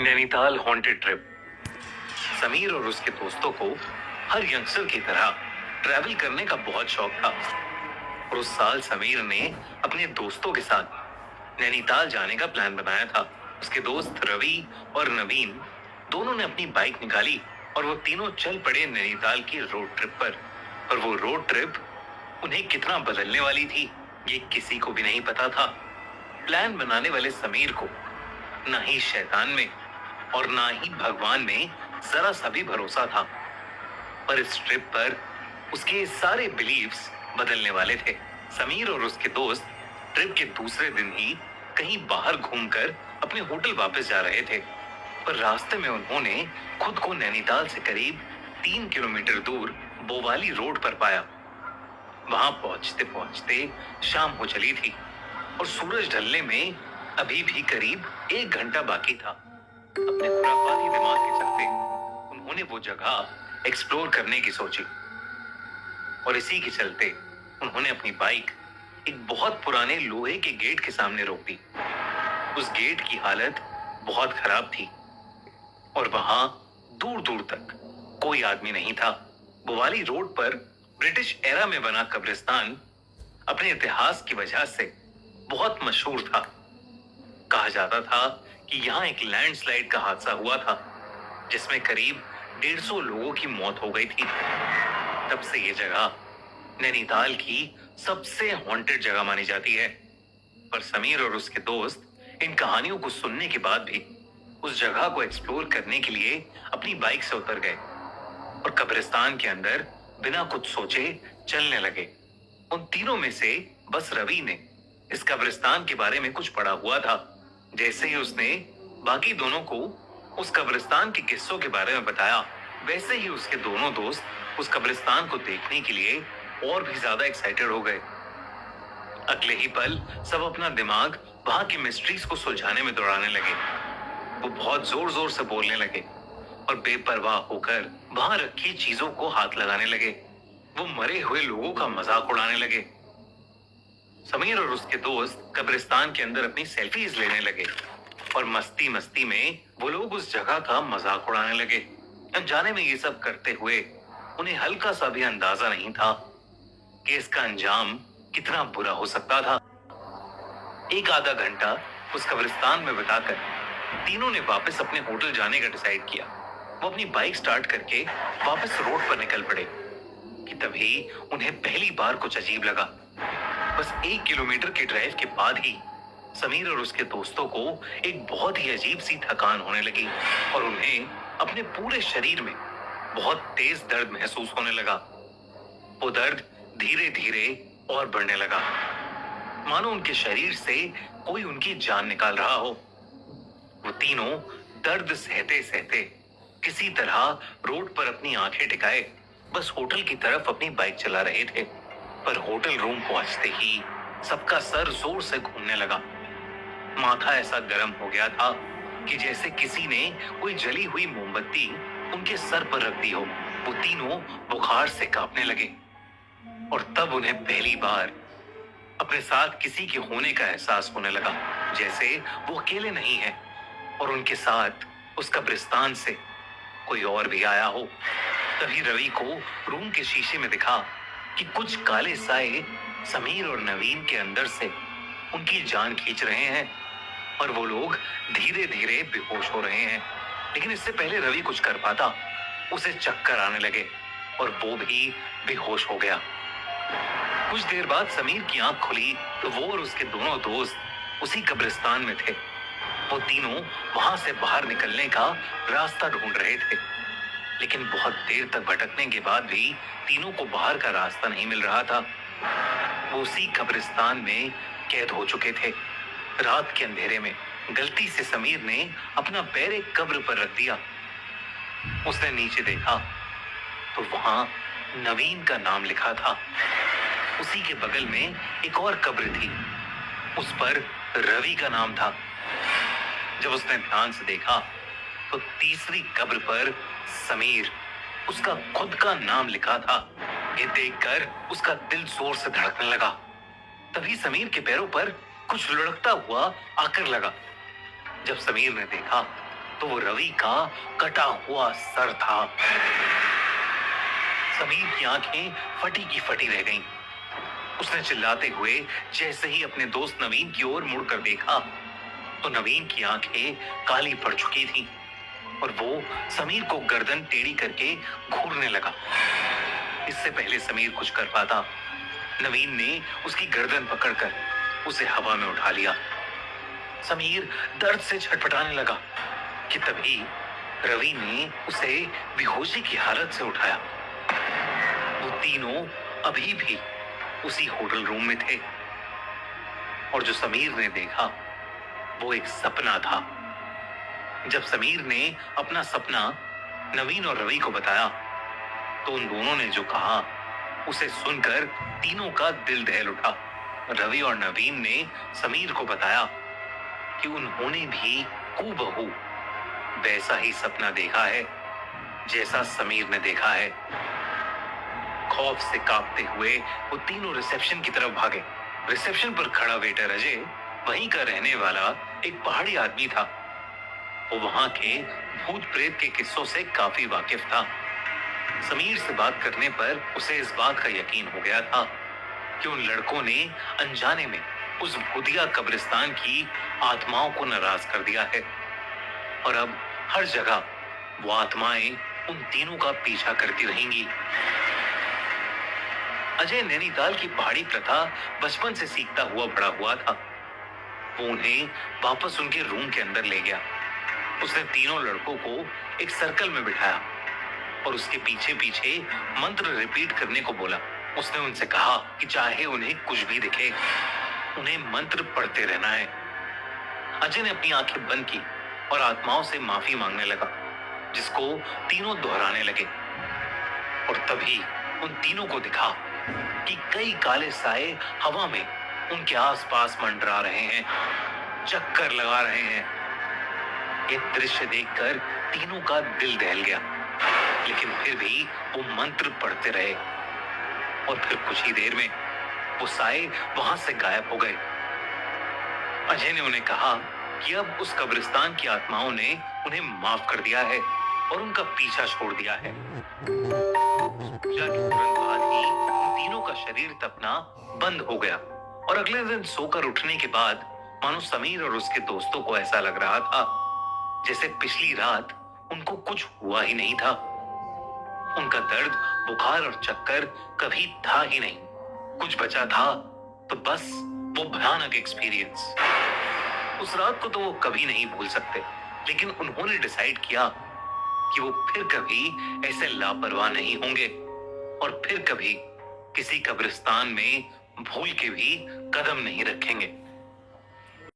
Nainital haunted trip. Sameer और उसके दोस्तों को हर यंगस्टर की तरह ट्रैवल करने का बहुत शौक था और उस साल समीर ने अपने दोस्तों के साथ नैनीताल जाने का प्लान बनाया था। उसके दोस्त रवि और नवीन दोनों ने अपनी बाइक निकाली और वो तीनों चल पड़े नैनीताल की रोड ट्रिप पर। और वो रोड ट्रिप उन्हें कितना बदलने वाली थी ये किसी को भी नहीं पता था। प्लान बनाने वाले समीर को ना ही शैतान में और ना ही भगवान में जरा सा भी भरोसा था, पर इस ट्रिप पर उसके सारे बिलीव्स बदलने वाले थे। समीर और उसके दोस्त ट्रिप के दूसरे दिन ही कहीं बाहर घूमकर अपने होटल वापस जा रहे थे, पर रास्ते में उन्होंने खुद को नैनीताल से करीब 3 किलोमीटर दूर बोवाली रोड पर पाया। वहां पहुंचते पहुंचते शाम हो चली थी और सूरज ढलने में अभी भी करीब 1 घंटा बाकी था। अपने खुराफाती दिमाग के चलते उन्होंने वो जगह एक्सप्लोर करने की सोची और इसी के चलते उन्होंने अपनी बाइक एक बहुत पुराने लोहे के गेट के सामने रोक दी। उस गेट की हालत बहुत खराब थी और वहां दूर दूर तक कोई आदमी नहीं था। बोवाली रोड पर ब्रिटिश एरा में बना कब्रिस्तान अपने इतिहास की वजह से बहुत मशहूर था। कहा जाता था कि यहाँ एक लैंडस्लाइड का हादसा हुआ था जिसमें करीब 150 लोगों की मौत हो गई थी। तब से ये जगह नैनीताल की सबसे हॉन्टेड जगह मानी जाती है। पर समीर और उसके दोस्त इन कहानियों को सुनने के बाद भी उस जगह को एक्सप्लोर करने के लिए अपनी बाइक से उतर गए और कब्रिस्तान के अंदर बिना कुछ सोचे चलने लगे। उन तीनों में से बस रवि ने इस कब्रिस्तान के बारे में कुछ पढ़ा हुआ था। जैसे ही उसने बाकी दोनों को उस कब्रिस्तान के किस्सों के बारे में बताया, वैसे ही उसके दोनों दोस्त उस कब्रिस्तान को देखने के लिए और भी ज्यादा एक्साइटेड हो गए। अगले ही पल सब अपना दिमाग वहां की मिस्ट्रीज को सुलझाने में दौड़ाने लगे। वो बहुत जोर जोर से बोलने लगे और बेपरवाह होकर वहां रखी चीजों को हाथ लगाने लगे। वो मरे हुए लोगों का मजाक उड़ाने लगे। समीर और उसके दोस्त कब्रिस्तान के अंदर अपनी सेल्फीज लेने लगे और मस्ती मस्ती में वो लोग उस जगह का मजाक उड़ाने लगे। अनजाने में ये सब करते हुए उन्हें हल्का सा भी अंदाजा नहीं था कि इसका अंजाम कितना बुरा हो सकता था। एक आधा घंटा उस कब्रिस्तान में बिताकर तीनों ने वापस अपने होटल जाने का डिसाइड किया। वो अपनी बाइक स्टार्ट करके वापस रोड पर निकल पड़े कि तभी उन्हें पहली बार कुछ अजीब लगा। बस 1 किलोमीटर के ड्राइव के बाद ही समीर और उसके दोस्तों को एक बहुत ही अजीब सी थकान होने लगी और उन्हें अपने पूरे शरीर में बहुत तेज दर्द महसूस होने लगा। वो दर्द धीरे धीरे और बढ़ने लगा, मानो उनके शरीर से कोई उनकी जान निकाल रहा हो। वो तीनों दर्द सहते सहते किसी तरह रोड पर अपनी आंखें टिकाए बस होटल की तरफ अपनी बाइक चला रहे थे। पर होटल रूम पहुंचते ही सबका सर जोर से घूमने लगा। माथा ऐसा गर्म हो गया था कि जैसे किसी ने कोई जली हुई मोमबत्ती उनके सर पर रख दी हो। वो तीनों बुखार से कांपने लगे और तब उन्हें पहली बार अपने साथ किसी के होने का एहसास होने लगा, जैसे वो अकेले नहीं है और उनके साथ उस कब्रिस्तान से कोई और भी आया हो। तभी रवि को रूम के शीशे में दिखा कि कुछ काले साए समीर और नवीन के अंदर से उनकी जान खींच रहे हैं और वो लोग धीरे धीरे बेहोश हो रहे हैं। लेकिन इससे पहले रवि कुछ कर पाता, उसे चक्कर आने लगे और वो भी बेहोश हो गया। कुछ देर बाद समीर की आंख खुली तो वो और उसके दोनों दोस्त उसी कब्रिस्तान में थे। वो तीनों वहां से बाहर निकलने का रास्ता ढूंढ रहे थे, लेकिन बहुत देर तक भटकने के बाद भी तीनों को बाहर का रास्ता नहीं मिल रहा था। वो उसी कब्रिस्तान में कैद हो चुके थे। रात के अंधेरे में गलती से समीर ने अपना पैर एक कब्र पर रख दिया। उसने नीचे देखा तो वहां नवीन का नाम लिखा था। उसी के बगल में एक और कब्र थी, उस पर रवि का नाम था। जब उसने ध्यान से देखा तो तीसरी कब्र पर समीर, उसका खुद का नाम लिखा था। ये देखकर उसका दिल जोर से धड़कने लगा। तभी समीर के पैरों पर कुछ लुढ़कता हुआ आकर लगा। जब समीर ने देखा तो वो रवि का कटा हुआ सर था। समीर की आंखें फटी की फटी रह गईं। उसने चिल्लाते हुए जैसे ही अपने दोस्त नवीन की ओर मुड़कर देखा तो नवीन की आंखें काली पड़ चुकी थीं और वो समीर को गर्दन टेढ़ी करके घूरने लगा। इससे पहले समीर कुछ कर पाता, नवीन ने उसकी गर्दन पकड़कर उसे हवा में उठा लिया। समीर दर्द से छटपटाने लगा कि तभी रवि ने उसे बेहोशी की हालत से उठाया। वो तीनों अभी भी उसी होटल रूम में थे और जो समीर ने देखा वो एक सपना था। जब समीर ने अपना सपना नवीन और रवि को बताया तो उन दोनों ने जो कहा उसे सुनकर तीनों का दिल दहल उठा। रवि और नवीन ने समीर को बताया कि उन्होंने भी हूबहू वैसा ही सपना देखा है जैसा समीर ने देखा है। खौफ से कांपते हुए वो तीनों रिसेप्शन की तरफ भागे। रिसेप्शन पर खड़ा वेटर अजय वहीं का रहने वाला एक पहाड़ी आदमी था। वो वहां के भूत प्रेत के किस्सों से काफी वाकिफ था। समीर से बात करने पर उसे इस बात का यकीन हो गया था कि उन लड़कों ने अनजाने में उस भूतिया कब्रिस्तान की आत्माओं को नाराज कर दिया है और अब हर जगह वो आत्माएं उन तीनों का पीछा करती रहेंगी। अजय नैनीताल की पहाड़ी प्रथा बचपन से सीखता हुआ बड़ा हुआ था। वो उन्हें वापस उनके रूम के अंदर ले गया। उसने तीनों लड़कों को एक सर्कल में बिठाया और उसके पीछे पीछे मंत्र रिपीट करने को बोला। उसने उनसे कहा कि चाहे उन्हें कुछ भी दिखे, उन्हें मंत्र पढ़ते रहना है। अजय ने अपनी आंखें बंद की और आत्माओं से माफी मांगने लगा, जिसको तीनों दोहराने लगे। और तभी उन तीनों को दिखा कि कई काले साए हवा में उनके आसपास मंडरा रहे हैं, चक्कर लगा रहे हैं। ये दृश्य देखकर तीनों का दिल दहल गया, लेकिन फिर भी वो मंत्र पढ़ते रहे और फिर कुछ ही देर में वो साए वहां से गायब हो गए। अजय ने उन्हें कहा कि अब उस कब्रिस्तान की आत्माओं ने उन्हें माफ कर दिया है और उनका पीछा छोड़ दिया है। पूजा के तुरंत बाद ही उन तीनों का शरीर तपना बंद हो गया और अगले दिन सोकर उठने के बाद मानो समीर और उसके दोस्तों को ऐसा लग रहा था जैसे पिछली रात उनको कुछ हुआ ही नहीं था। उनका दर्द, बुखार और चक्कर कभी था ही नहीं। कुछ बचा था तो बस वो भयानक एक्सपीरियंस। उस रात को तो वो कभी नहीं भूल सकते, लेकिन उन्होंने डिसाइड किया कि वो फिर कभी ऐसे लापरवाह नहीं होंगे और फिर कभी किसी कब्रिस्तान में भूल के भी कदम नहीं रखेंगे।